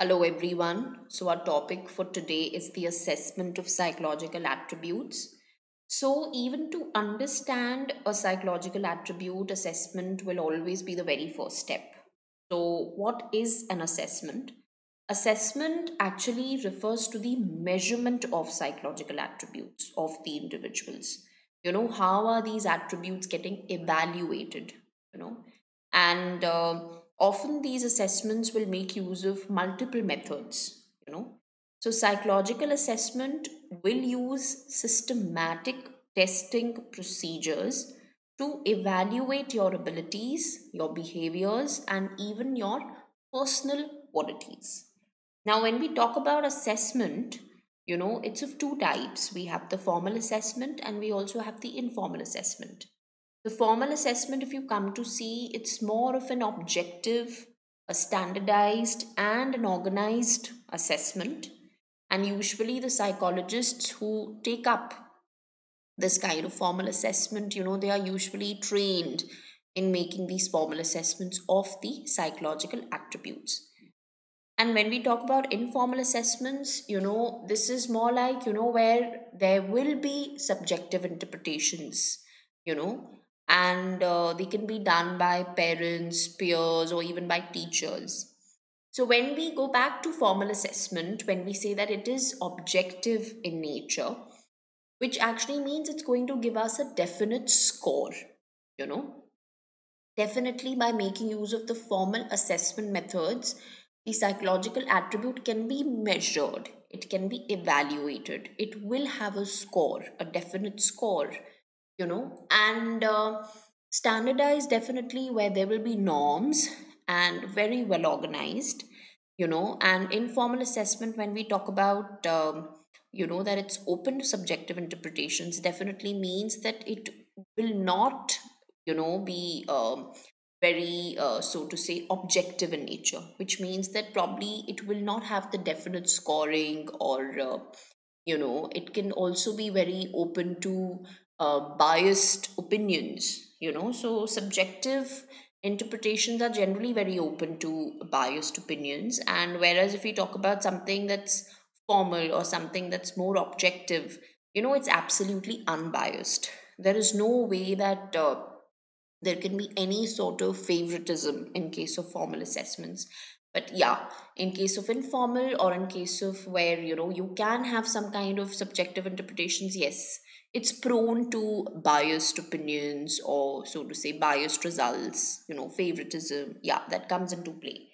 Hello, everyone. So, our topic for today is the assessment of psychological attributes. So, even to understand a psychological attribute, assessment will always be the very first step. So, what is an assessment? Assessment actually refers to the measurement of psychological attributes of the individuals. How are these attributes getting evaluated? You know, and often these assessments will make use of multiple methods. So psychological assessment will use systematic testing procedures to evaluate your abilities, your behaviors, and even your personal qualities. Now, when we talk about assessment, it's of two types. We have the formal assessment and we also have the informal assessment. The formal assessment, if you come to see, it's more of an objective, a standardized, and an organized assessment. And usually, the psychologists who take up this kind of formal assessment, they are usually trained in making these formal assessments of the psychological attributes. And when we talk about informal assessments, this is more like, where there will be subjective interpretations, you know, and they can be done by parents, peers, or even by teachers. So when we go back to formal assessment, when we say that it is objective in nature, which actually means it's going to give us a definite score, you know, definitely, by making use of the formal assessment methods, the psychological attribute can be measured, it can be evaluated, it will have a score, a definite score, and standardized definitely where there will be norms and very well organized, and informal assessment when we talk about. That it's open to subjective interpretations definitely means that it will not be very so to say objective in nature, which means that probably it will not have the definite scoring, or it can also be very open to biased opinions, so subjective interpretations are generally very open to biased opinions, and whereas if we talk about something that's formal or something that's more objective, it's absolutely unbiased. There is no way that there can be any sort of favoritism in case of formal assessments. But yeah, in case of informal, or in case of where you can have some kind of subjective interpretations, yes, it's prone to biased opinions, or so to say biased results, favoritism, yeah, that comes into play.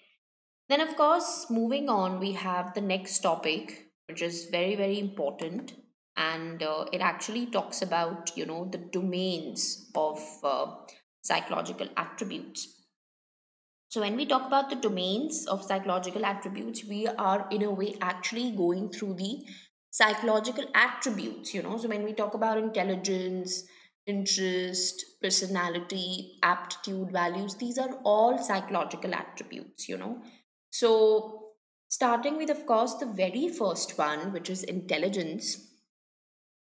Then of course, moving on, we have the next topic, which is very very important, and it actually talks about the domains of psychological attributes. So when we talk about the domains of psychological attributes, we are in a way actually going through the psychological attributes. So when we talk about intelligence, interest, personality, aptitude, values, these are all psychological attributes. So starting with, of course, the very first one, which is intelligence.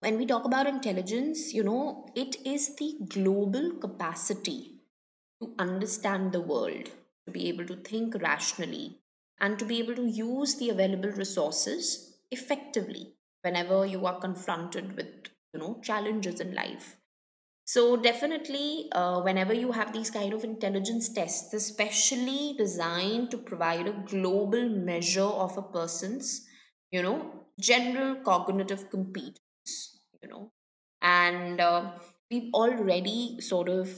When we talk about intelligence, it is the global capacity to understand the world, to be able to think rationally, and to be able to use the available resources effectively whenever you are confronted with challenges in life. So definitely, whenever you have these kind of intelligence tests, especially designed to provide a global measure of a person's, general cognitive competence, and we've already sort of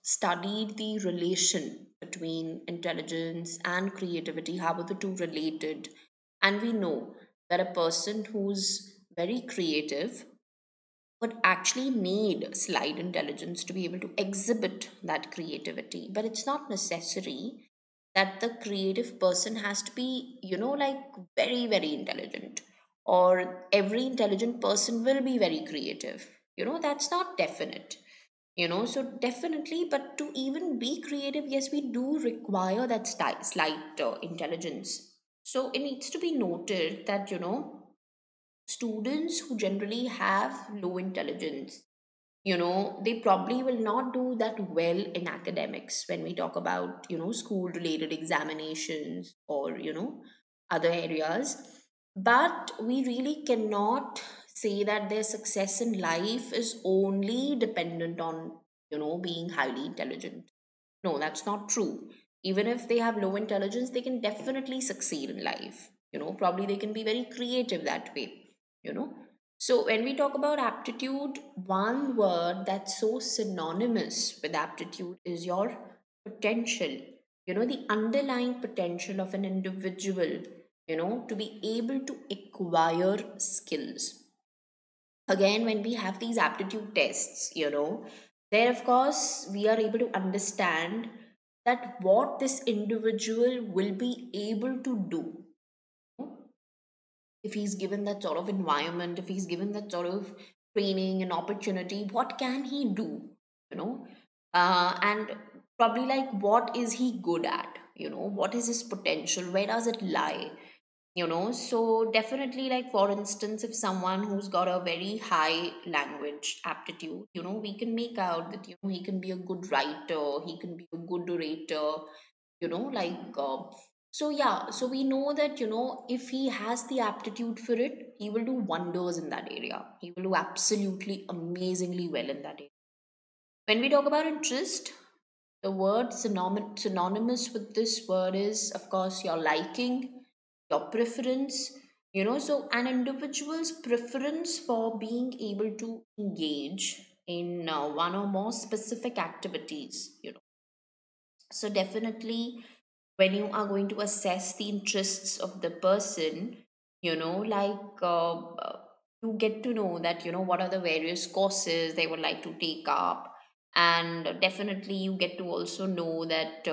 studied the relation between intelligence and creativity, how are the two related, and we know that a person who's very creative would actually need slight intelligence to be able to exhibit that creativity. But it's not necessary that the creative person has to be, like very, very intelligent, or every intelligent person will be very creative. That's not definite. So definitely, but to even be creative, yes, we do require that slight intelligence. So it needs to be noted that, students who generally have low intelligence, they probably will not do that well in academics when we talk about school related examinations, or other areas. But we really cannot say that their success in life is only dependent on, being highly intelligent. No, that's not true. Even if they have low intelligence, they can definitely succeed in life. Probably they can be very creative that way, you know. So when we talk about aptitude, one word that's so synonymous with aptitude is your potential. The underlying potential of an individual, to be able to acquire skills. Again, when we have these aptitude tests, there of course we are able to understand that what this individual will be able to do if he's given that sort of environment, if he's given that sort of training and opportunity, what can he do? You know, and probably like what is he good at? What is his potential? Where does it lie? So definitely, like for instance, if someone who's got a very high language aptitude, we can make out that he can be a good writer, he can be a good orator, like so yeah, so we know that if he has the aptitude for it, he will do wonders in that area. He will do absolutely amazingly well in that area. When we talk about interest, the word synonymous with this word is, of course, your liking, your preference. So an individual's preference for being able to engage in one or more specific activities. So definitely, when you are going to assess the interests of the person, like you get to know that what are the various courses they would like to take up, and definitely you get to also know that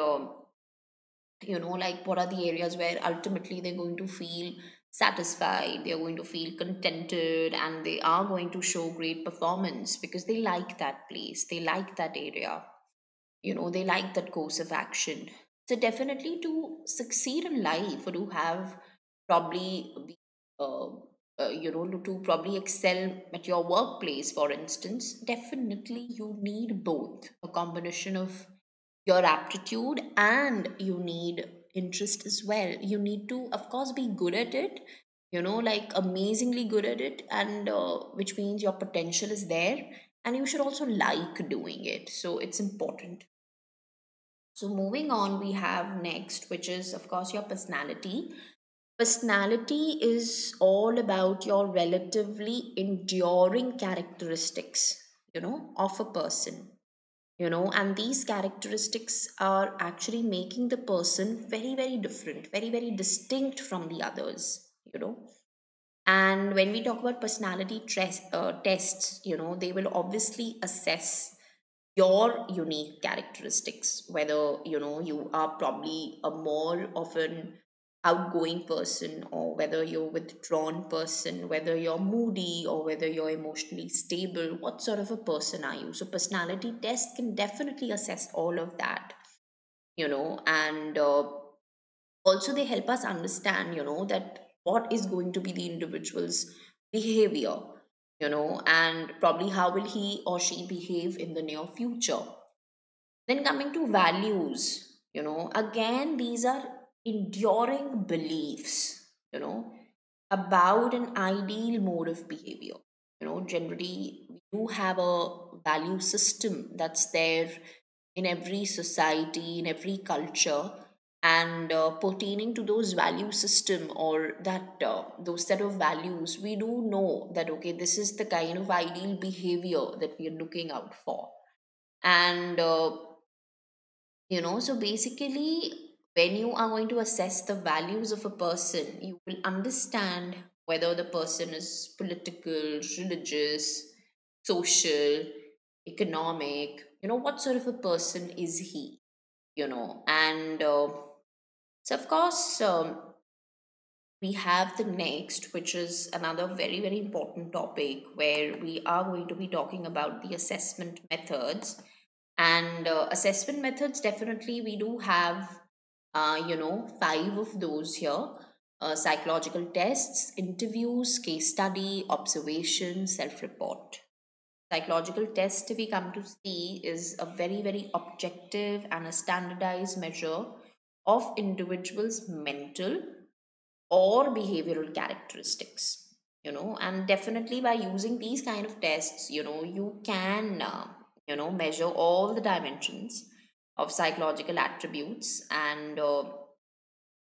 like what are the areas where ultimately they're going to feel satisfied, they're going to feel contented, and they are going to show great performance because they like that place, they like that area, they like that course of action. So definitely to succeed in life or to have probably uh, to probably excel at your workplace, for instance, definitely you need both a combination of your aptitude, and you need interest as well. You need to of course be good at it, like amazingly good at it, and which means your potential is there, and you should also like doing it, so it's important. So moving on, we have next, which is of course your personality. Personality is all about your relatively enduring characteristics, of a person. And these characteristics are actually making the person very, very different, very, very distinct from the others, And when we talk about personality tests, they will obviously assess your unique characteristics, whether you are probably a more of an outgoing person, or whether you're withdrawn person, whether you're moody, or whether you're emotionally stable. What sort of a person are you? So personality tests can definitely assess all of that, and also they help us understand that what is going to be the individual's behavior, and probably how will he or she behave in the near future. Then coming to values, again, these are enduring beliefs, about an ideal mode of behavior. Generally, we do have a value system that's there in every society, in every culture, and pertaining to those value system, or that those set of values, we do know that okay, this is the kind of ideal behavior that we are looking out for. And so basically, when you are going to assess the values of a person, you will understand whether the person is political, religious, social, economic, what sort of a person is he, and so of course, we have the next, which is another very, very important topic where we are going to be talking about the assessment methods. And assessment methods, definitely, we do have, five of those here: psychological tests, interviews, case study, observation, self report. Psychological test, if we come to see, is a very, very objective and a standardized measure of individuals' mental, or behavioral characteristics, and definitely by using these kind of tests, you can measure all the dimensions of psychological attributes. And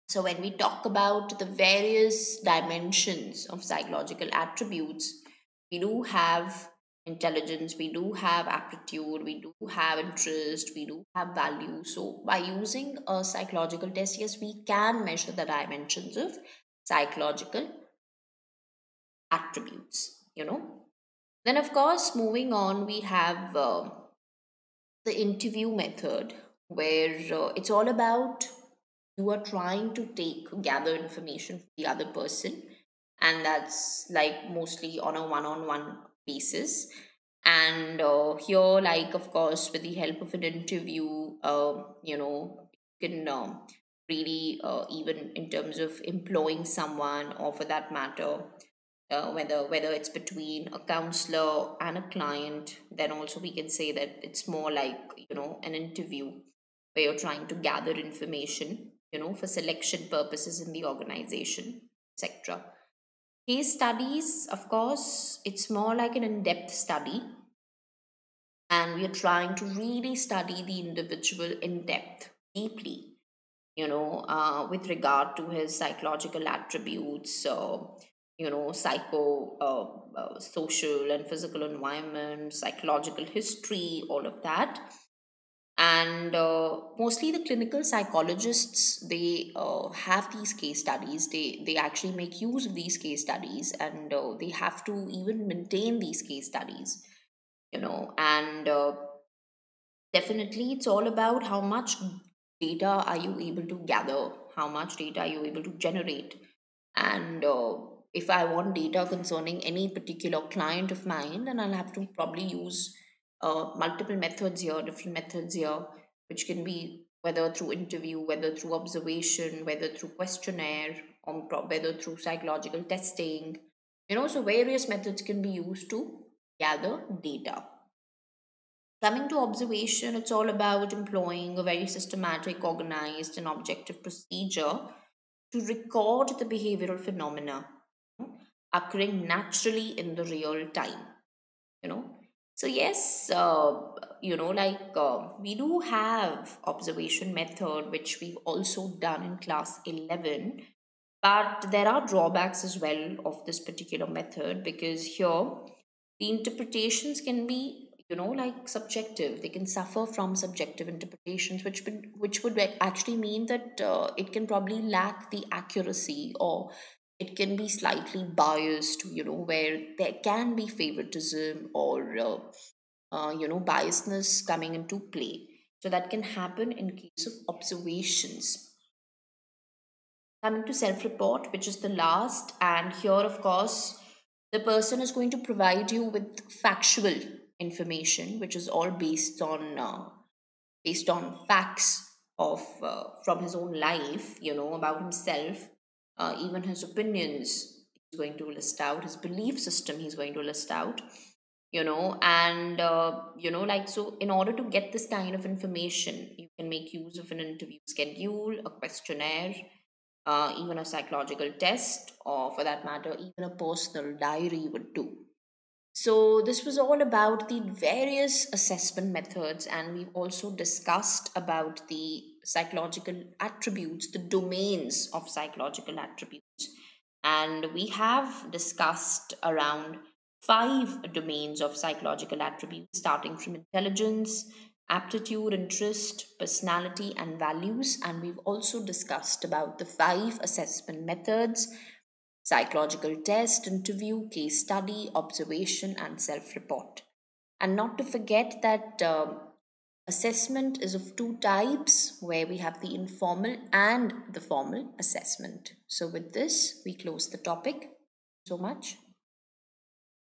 so when we talk about the various dimensions of psychological attributes, we do have intelligence, we do have aptitude, we do have interest, we do have value. So by using a psychological test, yes, we can measure the dimensions of psychological attributes. Then, of course, moving on, we have the interview method, where it's all about you are trying to gather information from the other person, and that's like mostly on a one-on-one basis. And here, like, of course, with the help of an interview, you can really, even in terms of employing someone, or for that matter, whether it's between a counselor and a client, then also we can say that it's more like, an interview where you're trying to gather information, for selection purposes in the organization, etc. Case studies, of course, it's more like an in-depth study, and we are trying to really study the individual in depth, deeply, with regard to his psychological attributes, social and physical environment, psychological history, all of that. And mostly the clinical psychologists, they have these case studies. They actually make use of these case studies, and they have to even maintain these case studies, and definitely, it's all about how much data are you able to gather, how much data are you able to generate. And if I want data concerning any particular client of mine, then I'll have to probably use multiple methods here, different methods here, which can be whether through interview, whether through observation, whether through questionnaire, or whether through psychological testing. So various methods can be used to gather data. Coming to observation, it's all about employing a very systematic, organized, and objective procedure to record the behavioral phenomena occurring naturally in the real time. You know, so yes, we do have observation method, which we've also done in class 11. But there are drawbacks as well of this particular method, because here the interpretations can be, like, subjective. They can suffer from subjective interpretations, which would actually mean that it can probably lack the accuracy, or it can be slightly biased, where there can be favoritism, or biasness coming into play. So that can happen in case of observations. Coming to self report, which is the last, and here, of course, the person is going to provide you with factual information, which is all based on facts of from his own life, about himself, even his opinions. He's going to list out his belief system. He's going to list out, and like, so in order to get this kind of information, you can make use of an interview schedule, a questionnaire, even a psychological test, or for that matter, even a personal diary would do. So, this was all about the various assessment methods, and we've also discussed about the psychological attributes, the domains of psychological attributes. And we have discussed around 5 domains of psychological attributes, starting from intelligence, aptitude, interest, personality, and values. And we've also discussed about the 5 assessment methods: psychological test, interview, case study, observation, and self report. And not to forget that assessment is of 2 types, where we have the informal and the formal assessment. So, with this, we close the topic. So much.